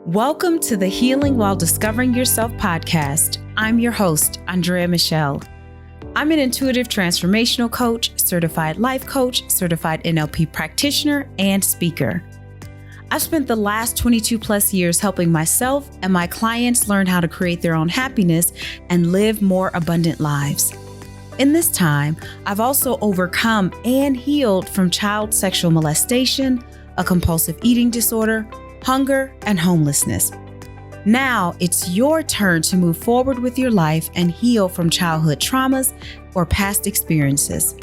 Welcome to the Healing While Discovering Yourself podcast. I'm your host, Andrea Michelle. I'm an intuitive transformational coach, certified life coach, certified NLP practitioner, and speaker. I've spent the last 22 plus years helping myself and my clients learn how to create their own happiness and live more abundant lives. In this time, I've also overcome and healed from child sexual molestation, a compulsive eating disorder, hunger, and homelessness. Now it's your turn to move forward with your life and heal from childhood traumas or past experiences.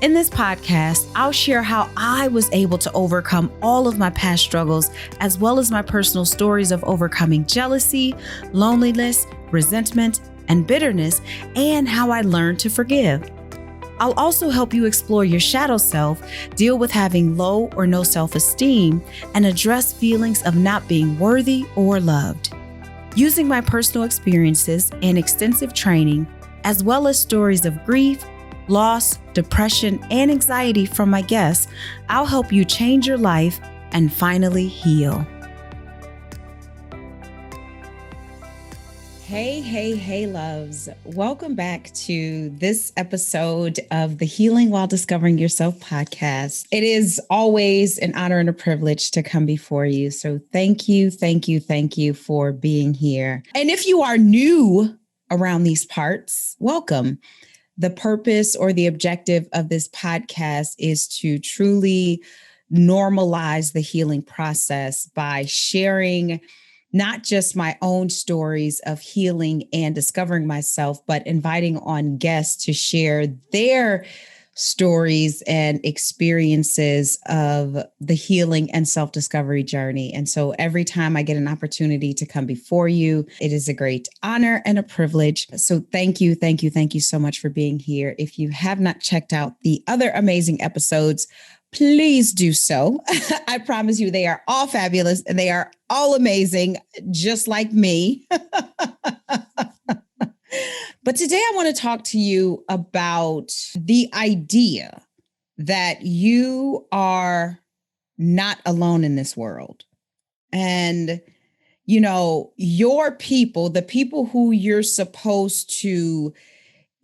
In this podcast, I'll share how I was able to overcome all of my past struggles, as well as my personal stories of overcoming jealousy, loneliness, resentment, and bitterness, and how I learned to forgive. I'll also help you explore your shadow self, deal with having low or no self-esteem, and address feelings of not being worthy or loved. Using my personal experiences and extensive training, as well as stories of grief, loss, depression, and anxiety from my guests, I'll help you change your life and finally heal. Hey, loves. Welcome back to this episode of the Healing While Discovering Yourself podcast. It is always an honor and a privilege to come before you. So thank you for being here. And if you are new around these parts, welcome. The purpose or the objective of this podcast is to truly normalize the healing process by sharing not just my own stories of healing and discovering myself, but inviting on guests to share their stories and experiences of the healing and self-discovery journey. And so every time I get an opportunity to come before you, it is a great honor and a privilege. So thank you so much for being here. If you have not checked out the other amazing episodes, please do so. I promise you, they are all fabulous and they are all amazing, just like me. But today I want to talk to you about the idea that you are not alone in this world. And, your people, the people who you're supposed to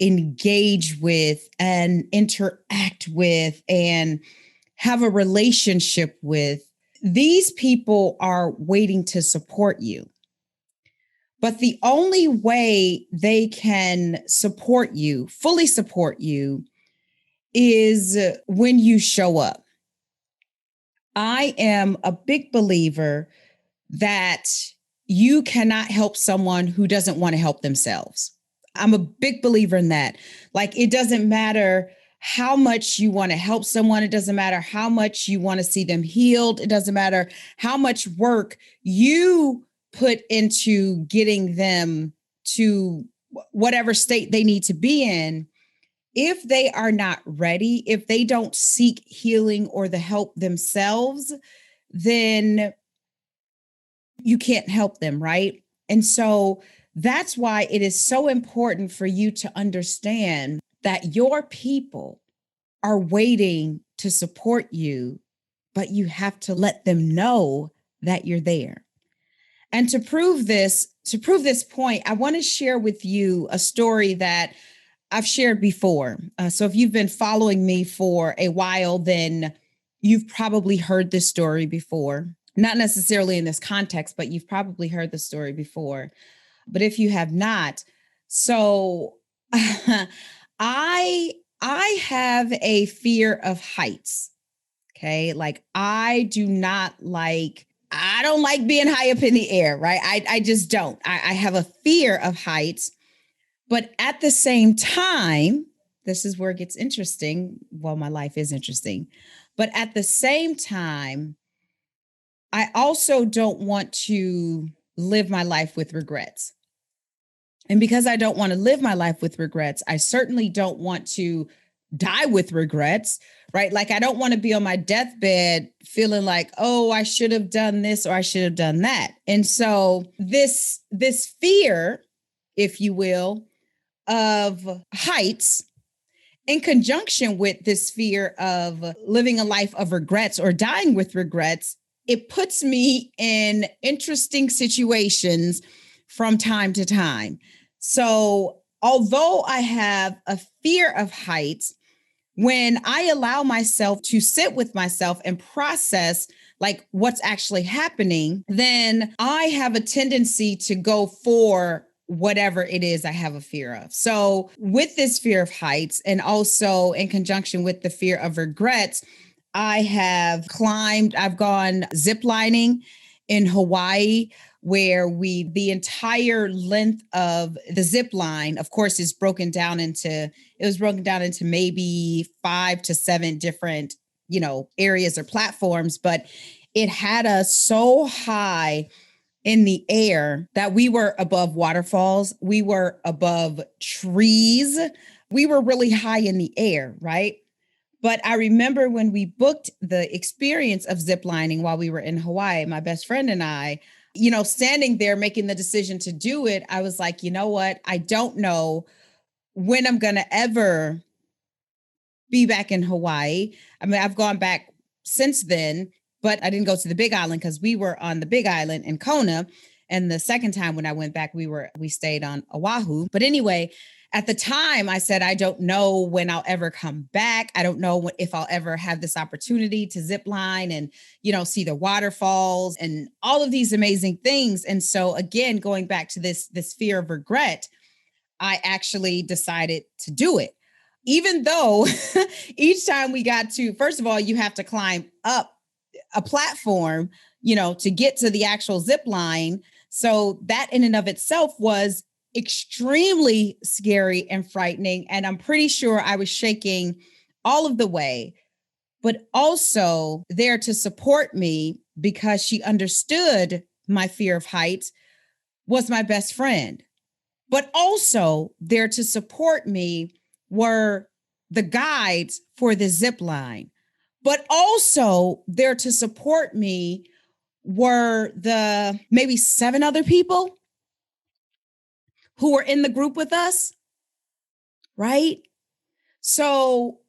engage with and interact with and have a relationship with, these people are waiting to support you. But the only way they can support you, fully support you, is when you show up. I am a big believer that you cannot help someone who doesn't want to help themselves. I'm a big believer in that. Like, it doesn't matter how much you want to help someone. It doesn't matter how much you want to see them healed. It doesn't matter how much work you put into getting them to whatever state they need to be in. If they are not ready, if they don't seek healing or the help themselves, then you can't help them, right? And so that's why it is so important for you to understand that your people are waiting to support you, but you have to let them know that you're there. And to prove this point, I want to share with you a story that I've shared before. So if you've been following me for a while, then you've probably heard this story before. Not necessarily in this context, but you've probably heard the story before. But if you have not, so I have a fear of heights. Okay. Like, I don't like being high up in the air, right? I just don't. I have a fear of heights. But at the same time, this is where it gets interesting. Well, my life is interesting. But at the same time, I also don't want to live my life with regrets. And because I don't want to live my life with regrets, I certainly don't want to die with regrets, right? Like, I don't want to be on my deathbed feeling like, oh, I should have done this or I should have done that. And so this fear, if you will, of heights, in conjunction with this fear of living a life of regrets or dying with regrets, it puts me in interesting situations from time to time. So, although I have a fear of heights, when I allow myself to sit with myself and process like what's actually happening, then I have a tendency to go for whatever it is I have a fear of. So, with this fear of heights, and also in conjunction with the fear of regrets, I've gone zip lining in Hawaii, where the entire length of the zip line, of course, it was broken down into maybe 5 to 7 different, areas or platforms, but it had us so high in the air that we were above waterfalls, we were above trees, we were really high in the air, right? But I remember when we booked the experience of ziplining while we were in Hawaii, my best friend and I, standing there making the decision to do it, I was like, you know what? I don't know when I'm going to ever be back in Hawaii. I mean, I've gone back since then, but I didn't go to the Big Island because we were on the Big Island in Kona. And the second time when I went back, we stayed on Oahu. But anyway, at the time I said, I don't know when I'll ever come back. I don't know if I'll ever have this opportunity to zip line and, see the waterfalls and all of these amazing things. And so again, going back to this fear of regret, I actually decided to do it. Even though each time we got to, first of all, you have to climb up a platform, to get to the actual zip line. So that in and of itself was extremely scary and frightening. And I'm pretty sure I was shaking all of the way, but also there to support me because she understood my fear of heights was my best friend. But also there to support me were the guides for the zip line. But also there to support me were the maybe 7 other people who were in the group with us, right? So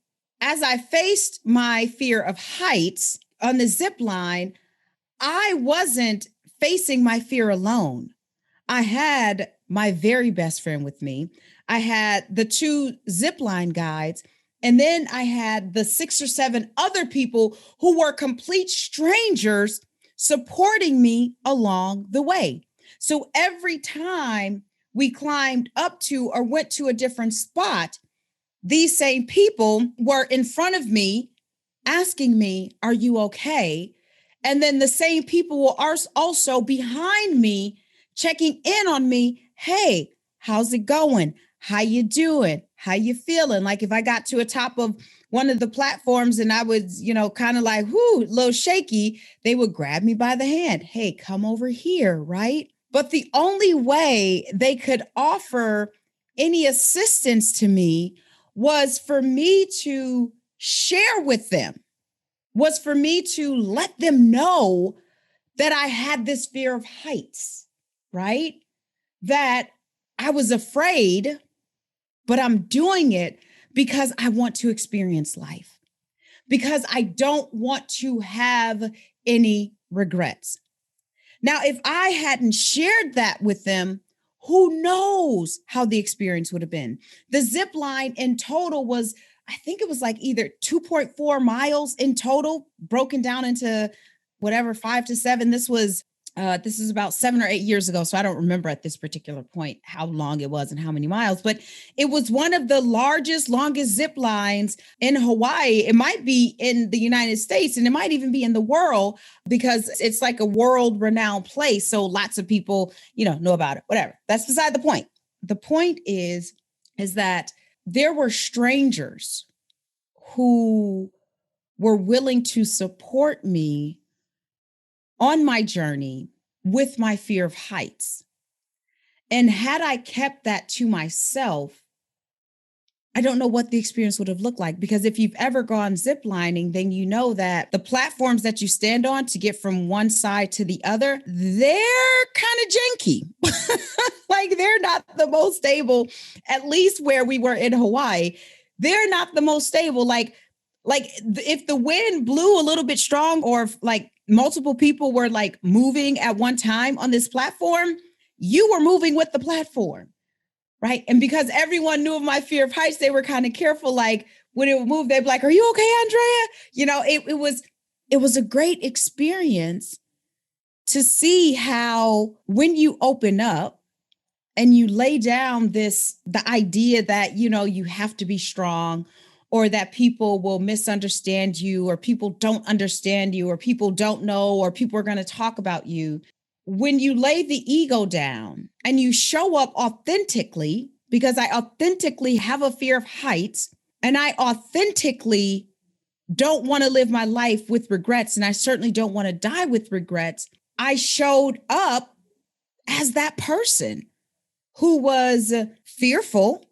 as I faced my fear of heights on the zip line, I wasn't facing my fear alone. I had my very best friend with me. I had the 2 zipline guides, and then I had the 6 or 7 other people who were complete strangers supporting me along the way. So every time we climbed up to or went to a different spot, these same people were in front of me asking me, "Are you okay?" And then the same people were also behind me checking in on me. "Hey, how's it going? How you doing? How you feeling?" Like if I got to a top of one of the platforms and I was, kind of like, whoo, a little shaky, they would grab me by the hand. "Hey, come over here," right? But the only way they could offer any assistance to me was for me to share with them, was for me to let them know that I had this fear of heights, right? That I was afraid, but I'm doing it because I want to experience life, because I don't want to have any regrets. Now, if I hadn't shared that with them, who knows how the experience would have been? The zip line in total was, I think it was like either 2.4 miles in total, broken down into whatever 5 to 7. This is about 7 or 8 years ago, so I don't remember at this particular point how long it was and how many miles, but it was one of the longest zip lines in Hawaii. It might be in the United States, and it might even be in the world, because it's like a world renowned place. So lots of people, know about it, whatever. That's beside the point. The point is that there were strangers who were willing to support me on my journey with my fear of heights. And had I kept that to myself, I don't know what the experience would have looked like, because if you've ever gone ziplining, then you know that the platforms that you stand on to get from one side to the other, they're kind of janky. Like they're not the most stable, at least where we were in Hawaii. They're not the most stable. Like Like if the wind blew a little bit strong or if, like multiple people were like moving at one time on this platform, you were moving with the platform, right? And because everyone knew of my fear of heights, they were kind of careful. Like when it would move, they'd be like, "Are you okay, Andrea?" You know, it was a great experience to see how when you open up and you lay down the idea that, you know, you have to be strong or that people will misunderstand you or people don't understand you or people don't know or people are going to talk about you. When you lay the ego down and you show up authentically, because I authentically have a fear of heights and I authentically don't want to live my life with regrets and I certainly don't want to die with regrets. I showed up as that person who was fearful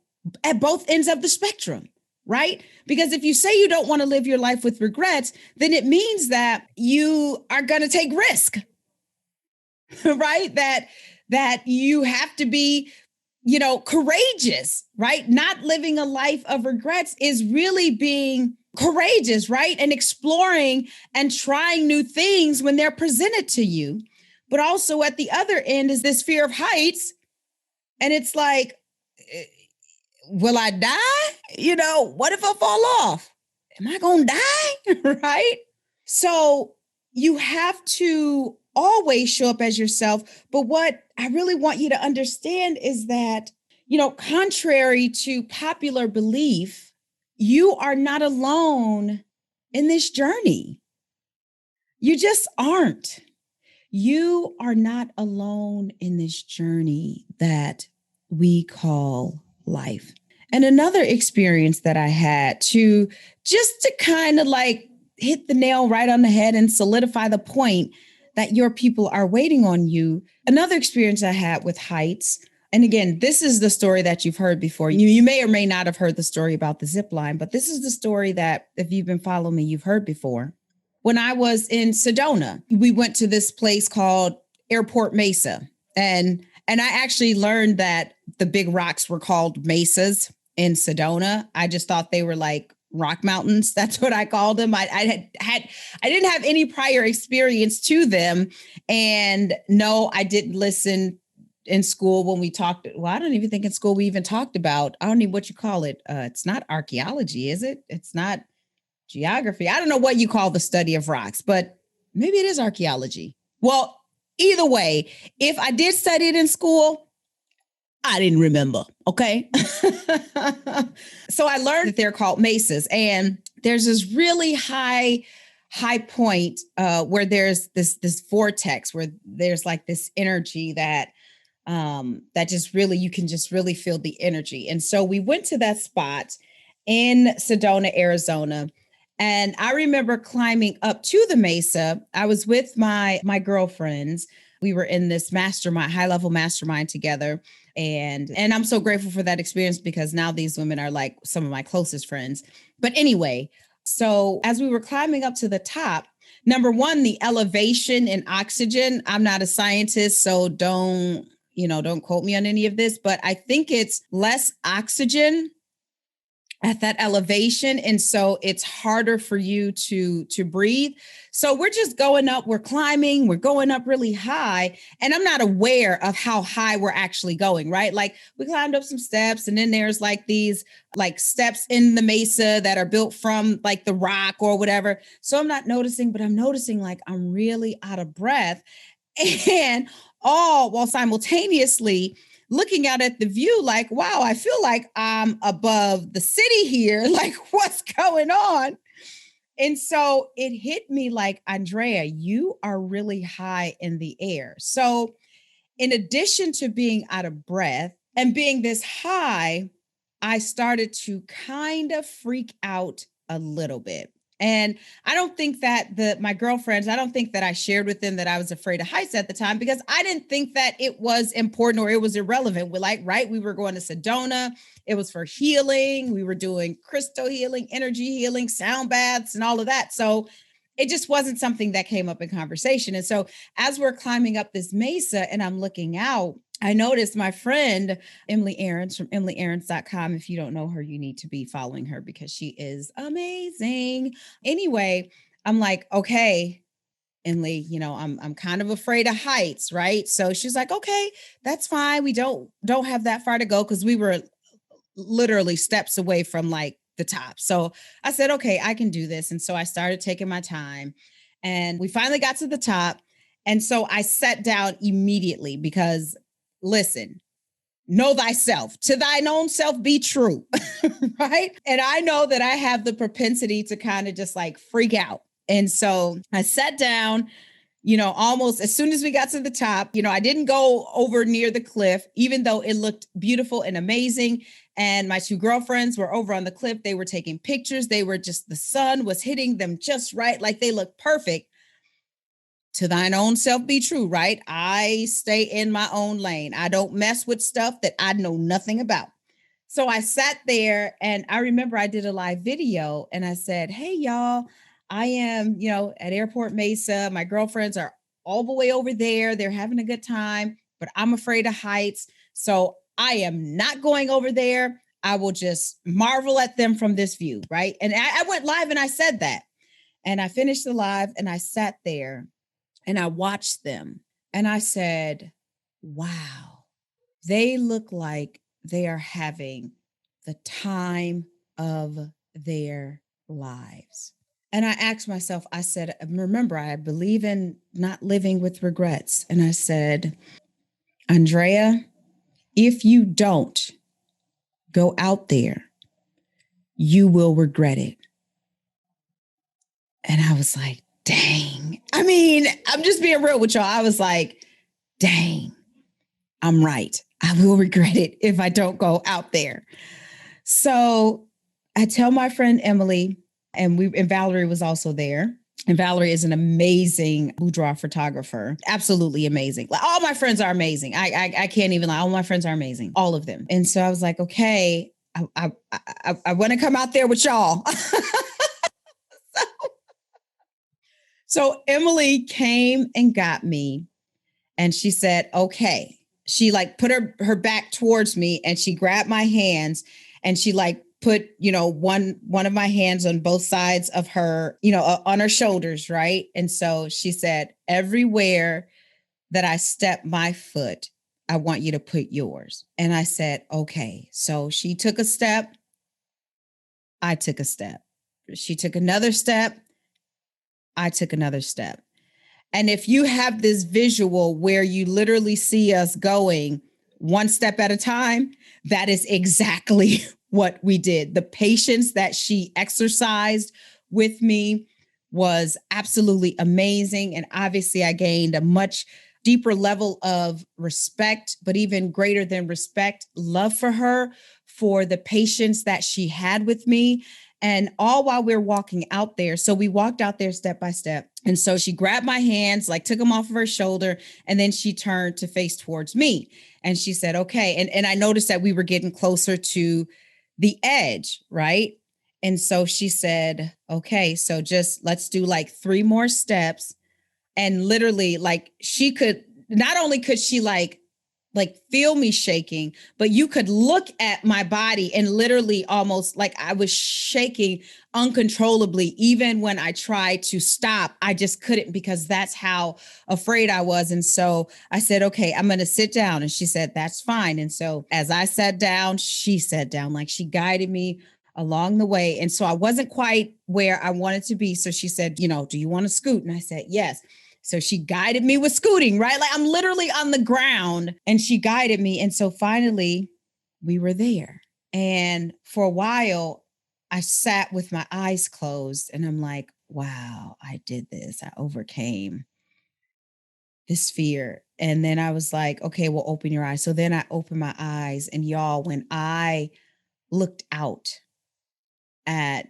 at both ends of the spectrum, right? Because if you say you don't want to live your life with regrets, then it means that you are going to take risk, right? That you have to be, you know, courageous, right? Not living a life of regrets is really being courageous, right? And exploring and trying new things when they're presented to you. But also at the other end is this fear of heights. And it's like, will I die? You know, what if I fall off? Am I going to die? Right? So you have to always show up as yourself. But what I really want you to understand is that, you know, contrary to popular belief, you are not alone in this journey. You just aren't. You are not alone in this journey that we call life. And another experience that I had to just to kind of like hit the nail right on the head and solidify the point that your people are waiting on you. Another experience I had with heights. And again, this is the story that you've heard before. You may or may not have heard the story about the zip line, but this is the story that if you've been following me, you've heard before. When I was in Sedona, we went to this place called Airport Mesa. And I actually learned that the big rocks were called mesas in Sedona. I just thought they were like rock mountains. That's what I called them. I didn't have any prior experience to them. And no, I didn't listen in school when we talked. Well, I don't even think in school we even talked about, I don't know what you call it. It's not archaeology, is it? It's not geography. I don't know what you call the study of rocks, but maybe it is archaeology. Well, either way, if I did study it in school, I didn't remember. Okay. So I learned that they're called mesas. And there's this really high point where there's this vortex where there's like this energy that just really, you can just really feel the energy. And so we went to that spot in Sedona, Arizona. And I remember climbing up to the mesa. I was with my girlfriends. We were in this mastermind, high level mastermind together. And I'm so grateful for that experience because now these women are like some of my closest friends. But anyway, so as we were climbing up to the top, number one, the elevation and oxygen. I'm not a scientist, so don't quote me on any of this, but I think it's less oxygen at that elevation. And so it's harder for you to breathe. So we're just going up, we're climbing, we're going up really high. And I'm not aware of how high we're actually going, right? Like we climbed up some steps and then there's like these like steps in the mesa that are built from like the rock or whatever. So I'm not noticing, but I'm noticing like I'm really out of breath. And all while simultaneously looking out at the view like, wow, I feel like I'm above the city here. Like, what's going on? And so it hit me like, Andrea, you are really high in the air. So in addition to being out of breath and being this high, I started to kind of freak out a little bit. And I don't think that my girlfriends, I don't think that I shared with them that I was afraid of heights at the time because I didn't think that it was important or it was irrelevant. We're like, right, we were going to Sedona. It was for healing. We were doing crystal healing, energy healing, sound baths, and all of that. So it just wasn't something that came up in conversation. And so as we're climbing up this mesa and I'm looking out, I noticed my friend Emily Aarons from EmilyAarons.com. If you don't know her, you need to be following her because she is amazing. Anyway, I'm like, okay, Emily, I'm kind of afraid of heights, right? So she's like, okay, that's fine. We don't have that far to go because we were literally steps away from like the top. So I said, okay, I can do this. And so I started taking my time and we finally got to the top. And so I sat down immediately because listen, know thyself, to thine own self be true, right? And I know that I have the propensity to kind of just like freak out. And so I sat down, almost as soon as we got to the top. I didn't go over near the cliff, even though it looked beautiful and amazing. And my two girlfriends were over on the cliff. They were taking pictures. They were just, the sun was hitting them just right. Like they looked perfect. To thine own self be true, right? I stay in my own lane. I don't mess with stuff that I know nothing about. So I sat there and I remember I did a live video and I said, hey, y'all, I am, at Airport Mesa. My girlfriends are all the way over there. They're having a good time, but I'm afraid of heights. So I am not going over there. I will just marvel at them from this view, right? And I went live and I said that. And I finished the live and I sat there and I watched them and I said, wow, they look like they are having the time of their lives. And I asked myself, I said, remember, I believe in not living with regrets. And I said, Andrea, if you don't go out there, you will regret it. And I was like, dang. I mean, I'm just being real with y'all. I was like, dang, I'm right. I will regret it if I don't go out there. So I tell my friend Emily, and Valerie was also there. And Valerie is an amazing boudoir photographer. Absolutely amazing. Like, all my friends are amazing. I can't even lie. All my friends are amazing. All of them. And so I was like, okay, I want to come out there with y'all. So Emily came and got me and she said, okay. She like put her back towards me and she grabbed my hands and she like put, one of my hands on both sides of her, on her shoulders, right? And so she said, everywhere that I step my foot, I want you to put yours. And I said, okay. So she took a step. I took a step. She took another step. I took another step. And if you have this visual where you literally see us going one step at a time, that is exactly what we did. The patience that she exercised with me was absolutely amazing. And obviously, I gained a much deeper level of respect, but even greater than respect, love for her, for the patience that she had with me. And all while we're walking out there. So we walked out there step by step. And so she grabbed my hands, like took them off of her shoulder. And then she turned to face towards me. And she said, okay. And I noticed that we were getting closer to the edge, right? And so she said, okay, so just let's do like 3 more steps. And literally, like, she could, not only could she like feel me shaking, but you could look at my body and literally almost like I was shaking uncontrollably. Even when I tried to stop, I just couldn't because that's how afraid I was. And so I said, okay, I'm going to sit down. And she said, that's fine. And so as I sat down, she sat down, like she guided me along the way. And so I wasn't quite where I wanted to be. So she said, do you want to scoot? And I said, yes. So she guided me with scooting, right? Like I'm literally on the ground and she guided me. And so finally we were there. And for a while, I sat with my eyes closed and I'm like, wow, I did this. I overcame this fear. And then I was like, okay, well, open your eyes. So then I opened my eyes. And y'all, when I looked out at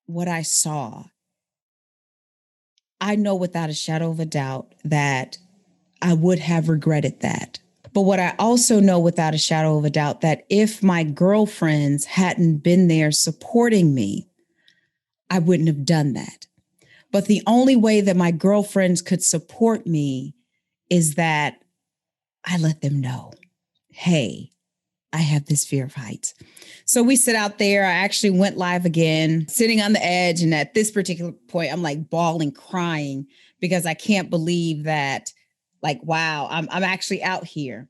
what I saw, I know without a shadow of a doubt that I would have regretted that. But what I also know without a shadow of a doubt that if my girlfriends hadn't been there supporting me, I wouldn't have done that. But the only way that my girlfriends could support me is that I let them know, hey, I have this fear of heights. So we sit out there. I actually went live again, sitting on the edge. And at this particular point, I'm like bawling, crying because I can't believe that, like, wow, I'm actually out here.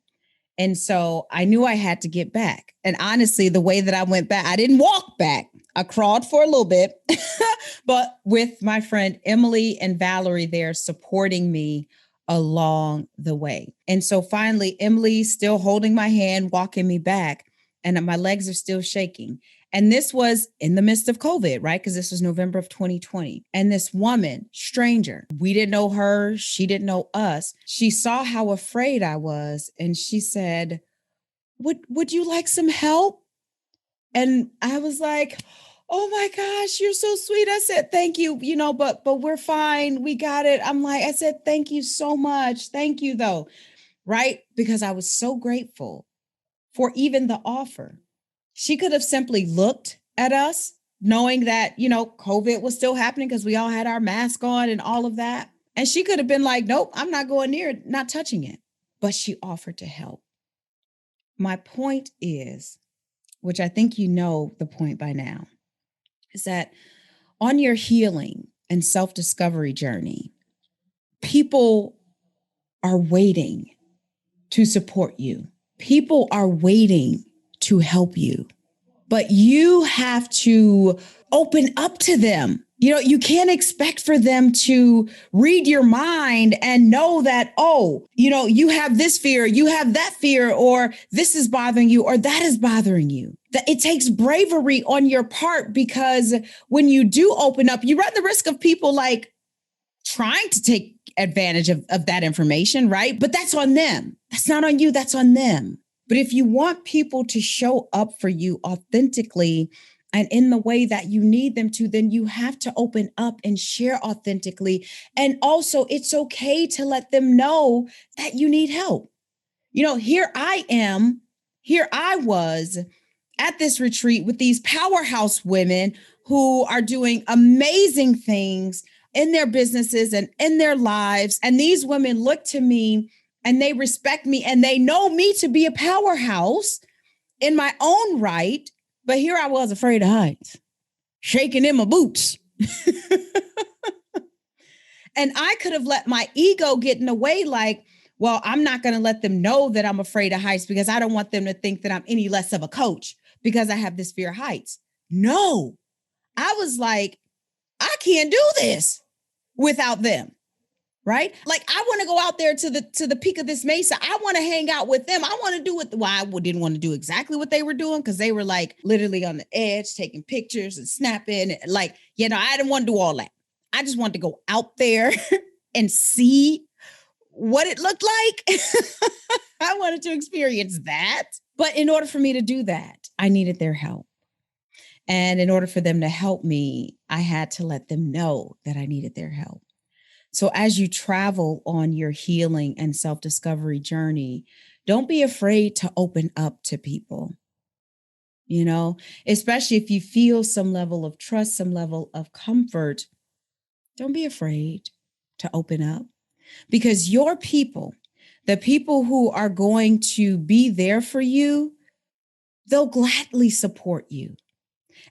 And so I knew I had to get back. And honestly, the way that I went back, I didn't walk back. I crawled for a little bit, but with my friend Emily and Valerie there supporting me along the way. And so finally, Emily's still holding my hand, walking me back, and my legs are still shaking. And this was in the midst of COVID, right? Because this was November of 2020. And this woman, stranger, we didn't know her. She didn't know us. She saw how afraid I was. And she said, would you like some help? And I was like, oh my gosh, you're so sweet. I said, thank you, but we're fine. We got it. I said, thank you so much. Thank you though. Right? Because I was so grateful for even the offer. She could have simply looked at us knowing that, COVID was still happening because we all had our mask on and all of that. And she could have been like, nope, I'm not going near it, not touching it. But she offered to help. My point is, which I think you know the point by now, is that on your healing and self-discovery journey, people are waiting to support you. People are waiting to help you, but you have to open up to them. You can't expect for them to read your mind and know that, you have this fear, you have that fear, or this is bothering you, or that is bothering you. That it takes bravery on your part, because when you do open up, you run the risk of people like trying to take advantage of that information, right? But that's on them. That's not on you. That's on them. But if you want people to show up for you authentically and in the way that you need them to, then you have to open up and share authentically. And also, it's okay to let them know that you need help. Here I was at this retreat with these powerhouse women who are doing amazing things in their businesses and in their lives. And these women look to me and they respect me and they know me to be a powerhouse in my own right. But here I was afraid of heights, shaking in my boots. And I could have let my ego get in the way, like, well, I'm not going to let them know that I'm afraid of heights because I don't want them to think that I'm any less of a coach because I have this fear of heights. No, I was like, I can't do this without them. Right? Like, I want to go out there to the peak of this mesa. I want to hang out with them. I want to do what, well, I didn't want to do exactly what they were doing because they were like literally on the edge, taking pictures and snapping. Like, I didn't want to do all that. I just wanted to go out there and see what it looked like. I wanted to experience that. But in order for me to do that, I needed their help. And in order for them to help me, I had to let them know that I needed their help. So as you travel on your healing and self-discovery journey, don't be afraid to open up to people, especially if you feel some level of trust, some level of comfort. Don't be afraid to open up, because your people, the people who are going to be there for you, they'll gladly support you.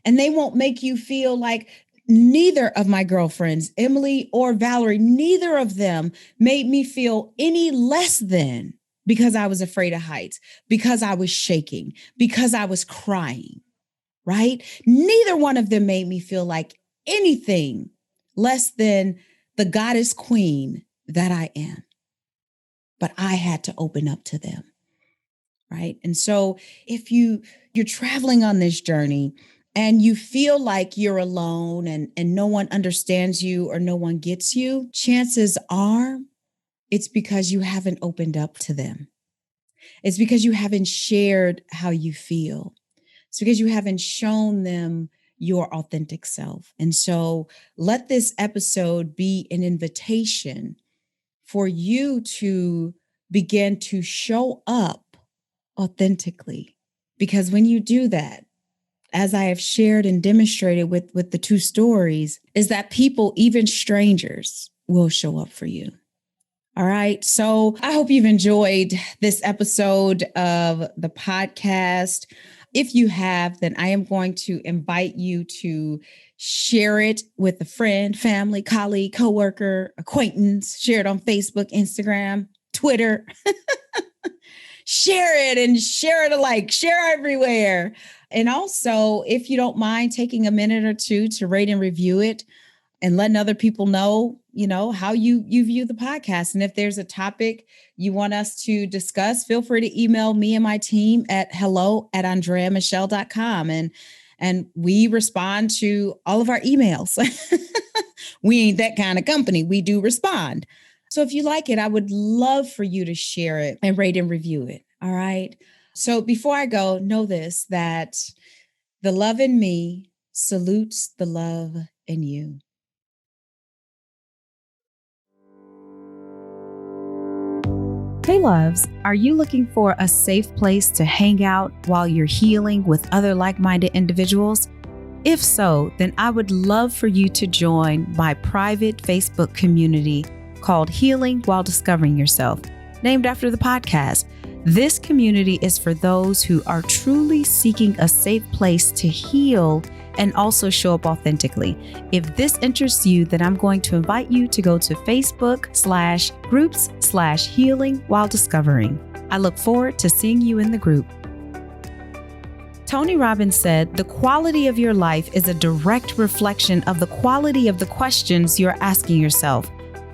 And they won't make you feel like, neither of my girlfriends, Emily or Valerie, neither of them made me feel any less than because I was afraid of heights, because I was shaking, because I was crying, right? Neither one of them made me feel like anything less than the goddess queen that I am. But I had to open up to them, right? And so if you're traveling on this journey, and you feel like you're alone and no one understands you or no one gets you, chances are it's because you haven't opened up to them. It's because you haven't shared how you feel. It's because you haven't shown them your authentic self. And so let this episode be an invitation for you to begin to show up authentically. Because when you do that, as I have shared and demonstrated with the two stories, is that people, even strangers, will show up for you. All right. So I hope you've enjoyed this episode of the podcast. If you have, then I am going to invite you to share it with a friend, family, colleague, coworker, acquaintance. Share it on Facebook, Instagram, Twitter. Share it and share it alike. Share everywhere. And also, if you don't mind taking a minute or two to rate and review it, and letting other people know, how you view the podcast. And if there's a topic you want us to discuss, feel free to email me and my team at hello@andreamichelle.com. And we respond to all of our emails. We ain't that kind of company. We do respond. So if you like it, I would love for you to share it and rate and review it. All right. So before I go, know this, that the love in me salutes the love in you. Hey loves, are you looking for a safe place to hang out while you're healing with other like-minded individuals? If so, then I would love for you to join my private Facebook community called Healing While Discovering Yourself, named after the podcast. This community is for those who are truly seeking a safe place to heal and also show up authentically. If this interests you, then I'm going to invite you to go to Facebook/groups/healing while discovering. I look forward to seeing you in the group. Tony Robbins said, "The quality of your life is a direct reflection of the quality of the questions you're asking yourself."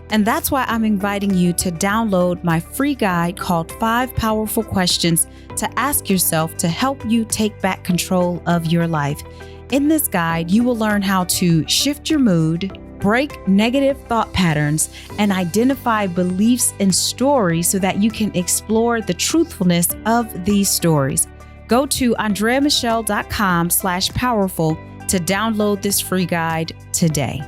And that's why I'm inviting you to download my free guide called 5 Powerful Questions to Ask Yourself to help you take back control of your life. In this guide, you will learn how to shift your mood, break negative thought patterns, and identify beliefs and stories so that you can explore the truthfulness of these stories. Go to andreamichelle.com/powerful to download this free guide today.